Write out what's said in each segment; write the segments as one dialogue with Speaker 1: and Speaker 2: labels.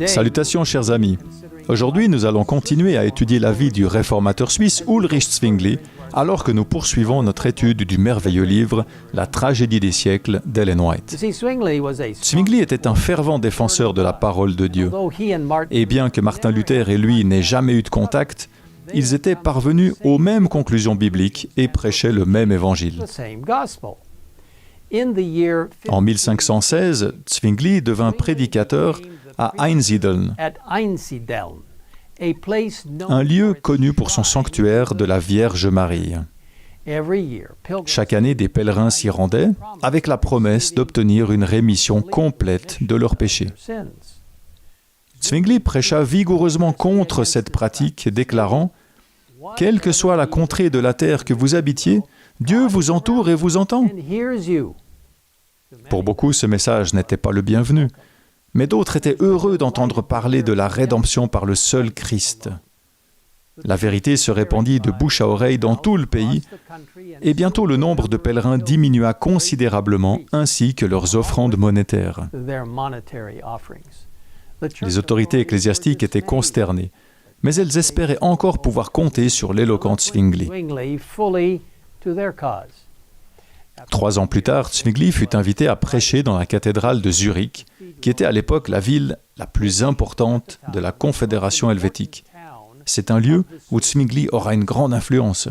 Speaker 1: Salutations chers amis. Aujourd'hui, nous allons continuer à étudier la vie du réformateur suisse Ulrich Zwingli, alors que nous poursuivons notre étude du merveilleux livre « La tragédie des siècles » d'Ellen White. Zwingli était un fervent défenseur de la parole de Dieu. Et bien que Martin Luther et lui n'aient jamais eu de contact, ils étaient parvenus aux mêmes conclusions bibliques et prêchaient le même évangile. En 1516, Zwingli devint prédicateur à Einsiedeln, un lieu connu pour son sanctuaire de la Vierge Marie. Chaque année, des pèlerins s'y rendaient avec la promesse d'obtenir une rémission complète de leurs péchés. Zwingli prêcha vigoureusement contre cette pratique, déclarant « Quelle que soit la contrée de la terre que vous habitiez, Dieu vous entoure et vous entend. » Pour beaucoup, ce message n'était pas le bienvenu, mais d'autres étaient heureux d'entendre parler de la rédemption par le seul Christ. La vérité se répandit de bouche à oreille dans tout le pays, et bientôt le nombre de pèlerins diminua considérablement, ainsi que leurs offrandes monétaires. Les autorités ecclésiastiques étaient consternées, mais elles espéraient encore pouvoir compter sur l'éloquent Zwingli. 3 ans plus tard, Zwingli fut invité à prêcher dans la cathédrale de Zurich, qui était à l'époque la ville la plus importante de la Confédération helvétique. C'est un lieu où Zwingli aura une grande influence.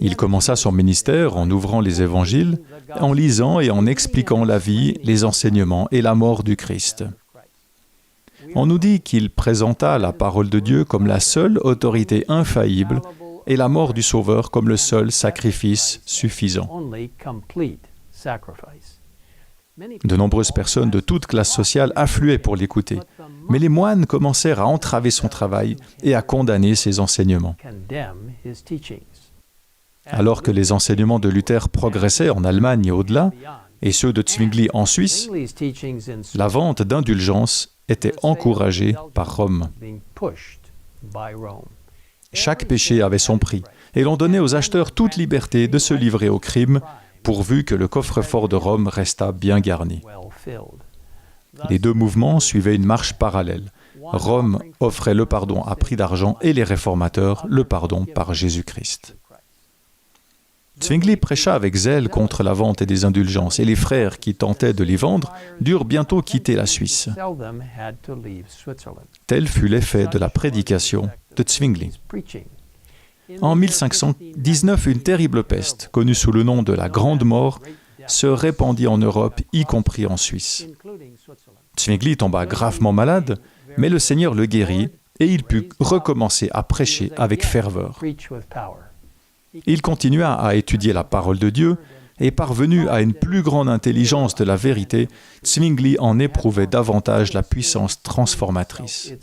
Speaker 1: Il commença son ministère en ouvrant les évangiles, en lisant et en expliquant la vie, les enseignements et la mort du Christ. On nous dit qu'il présenta la parole de Dieu comme la seule autorité infaillible et la mort du Sauveur comme le seul sacrifice suffisant. De nombreuses personnes de toutes classes sociales affluaient pour l'écouter, mais les moines commencèrent à entraver son travail et à condamner ses enseignements. Alors que les enseignements de Luther progressaient en Allemagne et au-delà, et ceux de Zwingli en Suisse, la vente d'indulgences était encouragée par Rome. Chaque péché avait son prix, et l'on donnait aux acheteurs toute liberté de se livrer au crime, pourvu que le coffre-fort de Rome restât bien garni. Les deux mouvements suivaient une marche parallèle. Rome offrait le pardon à prix d'argent et les réformateurs le pardon par Jésus-Christ. Zwingli prêcha avec zèle contre la vente des indulgences et les frères qui tentaient de les vendre durent bientôt quitter la Suisse. Tel fut l'effet de la prédication de Zwingli. En 1519, une terrible peste, connue sous le nom de la Grande Mort, se répandit en Europe, y compris en Suisse. Zwingli tomba gravement malade, mais le Seigneur le guérit et il put recommencer à prêcher avec ferveur. Il continua à étudier la parole de Dieu et parvenu à une plus grande intelligence de la vérité, Zwingli en éprouvait davantage la puissance transformatrice.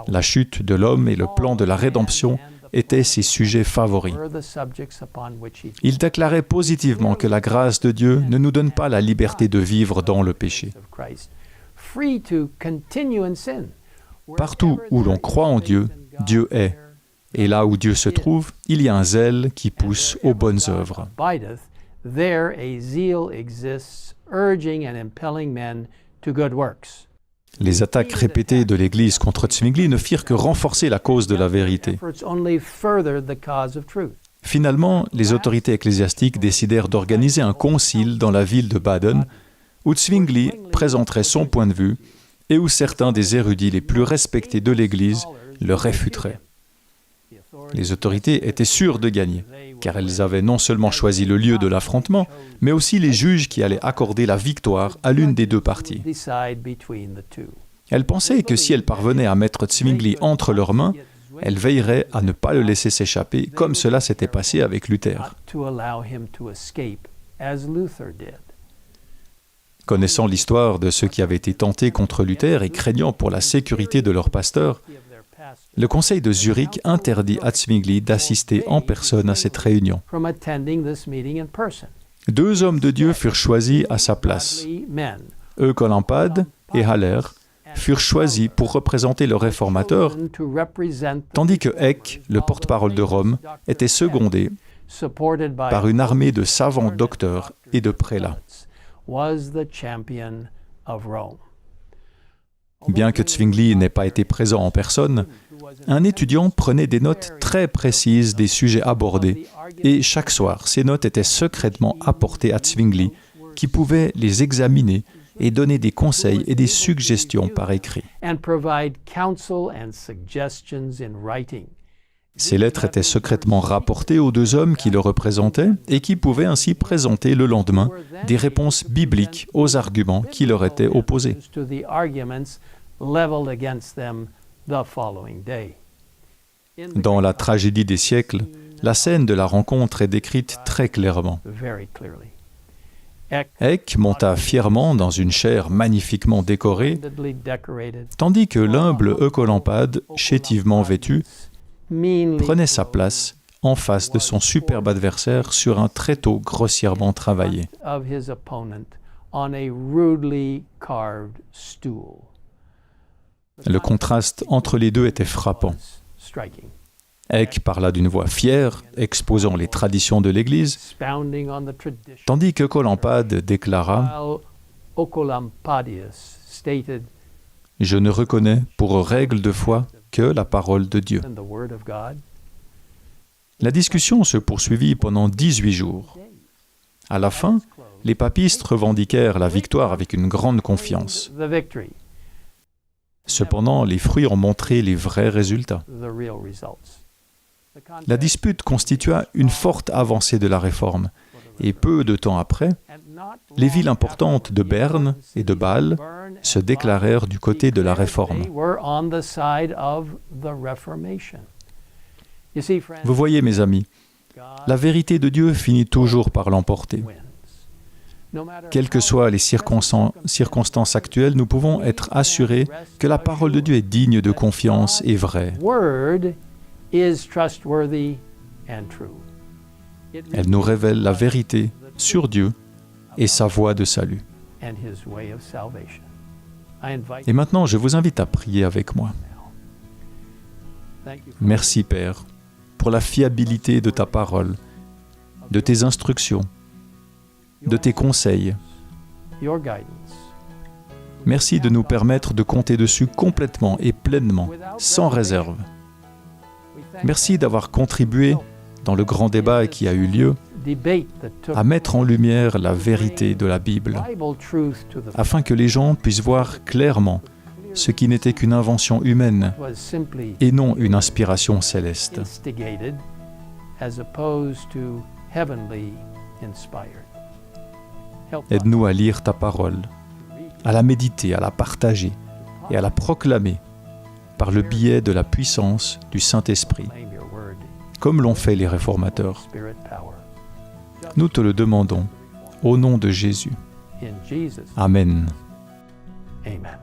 Speaker 1: La chute de l'homme et le plan de la rédemption étaient ses sujets favoris. Il déclarait positivement que la grâce de Dieu ne nous donne pas la liberté de vivre dans le péché. Partout où l'on croit en Dieu, Dieu est. Et là où Dieu se trouve, il y a un zèle qui pousse aux bonnes œuvres. Les attaques répétées de l'Église contre Zwingli ne firent que renforcer la cause de la vérité. Finalement, les autorités ecclésiastiques décidèrent d'organiser un concile dans la ville de Baden, où Zwingli présenterait son point de vue et où certains des érudits les plus respectés de l'Église le réfuteraient. Les autorités étaient sûres de gagner, car elles avaient non seulement choisi le lieu de l'affrontement, mais aussi les juges qui allaient accorder la victoire à l'une des deux parties. Elles pensaient que si elles parvenaient à mettre Zwingli entre leurs mains, elles veilleraient à ne pas le laisser s'échapper, comme cela s'était passé avec Luther. Connaissant l'histoire de ceux qui avaient été tentés contre Luther et craignant pour la sécurité de leur pasteur, le conseil de Zurich interdit à Zwingli d'assister en personne à cette réunion. 2 hommes de Dieu furent choisis à sa place. Eucolampade et Haller furent choisis pour représenter le réformateur, tandis que Eck, le porte-parole de Rome, était secondé par une armée de savants docteurs et de prélats. Bien que Zwingli n'ait pas été présent en personne, un étudiant prenait des notes très précises des sujets abordés, et chaque soir, ces notes étaient secrètement apportées à Zwingli, qui pouvait les examiner et donner des conseils et des suggestions par écrit. Ces lettres étaient secrètement rapportées aux deux hommes qui le représentaient et qui pouvaient ainsi présenter le lendemain des réponses bibliques aux arguments qui leur étaient opposés. Dans la tragédie des siècles, la scène de la rencontre est décrite très clairement. Eck monta fièrement dans une chaire magnifiquement décorée, tandis que l'humble Eucolampade, chétivement vêtu, prenait sa place en face de son superbe adversaire sur un tréteau grossièrement travaillé. Le contraste entre les deux était frappant. Eck parla d'une voix fière, exposant les traditions de l'Église, tandis que Eucolampade déclara « Je ne reconnais pour règle de foi que la parole de Dieu. » La discussion se poursuivit pendant 18 jours. À la fin, les papistes revendiquèrent la victoire avec une grande confiance. Cependant, les fruits ont montré les vrais résultats. La dispute constitua une forte avancée de la Réforme, et peu de temps après, les villes importantes de Berne et de Bâle se déclarèrent du côté de la Réforme. Vous voyez, mes amis, la vérité de Dieu finit toujours par l'emporter. Quelles que soient les circonstances actuelles, nous pouvons être assurés que la parole de Dieu est digne de confiance et vraie. Elle nous révèle la vérité sur Dieu et sa voie de salut. Et maintenant, je vous invite à prier avec moi. Merci, Père, pour la fiabilité de ta parole, de tes instructions, de tes conseils. Merci de nous permettre de compter dessus complètement et pleinement, sans réserve. Merci d'avoir contribué, dans le grand débat qui a eu lieu, à mettre en lumière la vérité de la Bible, afin que les gens puissent voir clairement ce qui n'était qu'une invention humaine et non une inspiration céleste. Aide-nous à lire ta parole, à la méditer, à la partager et à la proclamer par le biais de la puissance du Saint-Esprit, comme l'ont fait les réformateurs. Nous te le demandons, au nom de Jésus. Amen.
Speaker 2: Amen.